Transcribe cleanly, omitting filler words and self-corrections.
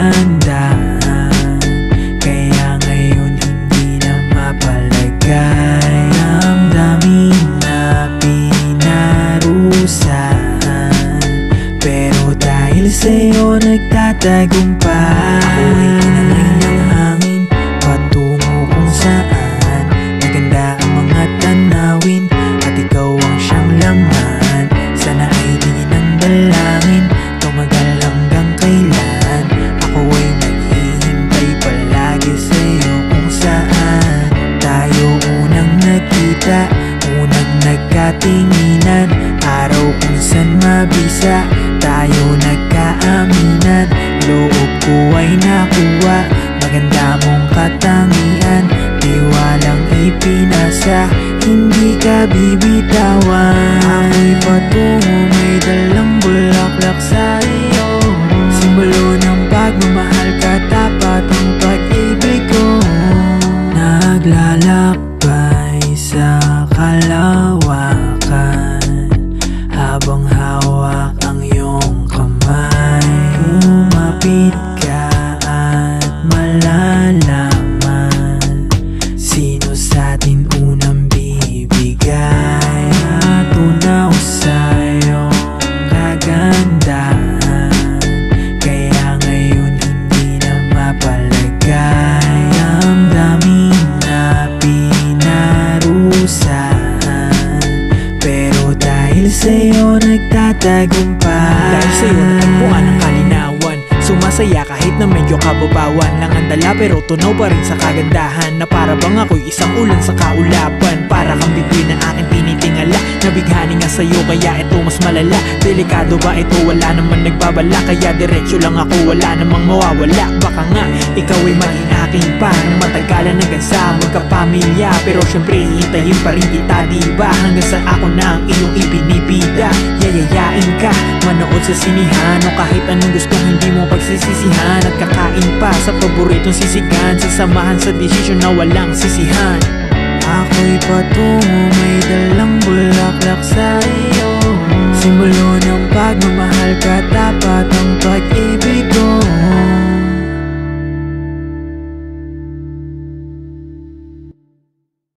kagandahan. Kaya ngayon hindi na mapalagay. Damdamin na pinarusahan, pero dahil sa'yo nagtatagumpay. Ako'y kinalay ng hangin patungo kung saan maganda ang mga tanawin, at ikaw ang siyang laman. Sana ay tingin ng dalangin, tumagal hanggang kailan. Ako ay naghihintay palagi sa'yo kung saan tayo unang nagkita, unang nagkatinginan. Araw kung saan mabisa tayo nagkaaminan. Loob ko ay nakuha, maganda mong katangian. Tiwalang ipinasa, hindi ka bibitawan. Ako'y patungo, may dalang bulaklak sa iyo. Simbolo ng pagmamahal, katapat ang pag-ibig ko. Naglalakbay sa kalawakan, habang hawak ang iyong kamay. Kumapit ka at malalaman sino sa'tin unang bibigay. Natunaw sa'yo kagandahan, kaya ngayon hindi na mapalagay. Damdamin na pinarusahan, pero dahil sa'yo nagtatagumpay. Dahil sa'yo natagpuan ang kalinawan, sumasaya kahit na medyo kababawan lang ang dala, pero tunaw pa rin sa kagandahan. Na para bang ako'y isang ulan sa kaulapan, para kang bituin na aking tinitingala. Nabighani nga sa'yo kaya ito mas malala. Delikado ba ito? Wala naman nagbabala, kaya diretsyo lang ako, wala namang mawawala. Baka nga ikaw ay maging aking pa na matagalan hanggang sa magkapamilya. Pero syempre hihintayin pa rin kita, diba? Hanggang sa ako na ang iyong ibinibida. Yayayain ka manood sa sinihan, o kahit anong gusto hindi mo pagsisisihan. At kakain pa sa paboritong sisigan, sasamahan sa desisyon na walang sisihan. Ako'y patungo, may dalang bulaklak sa iyo.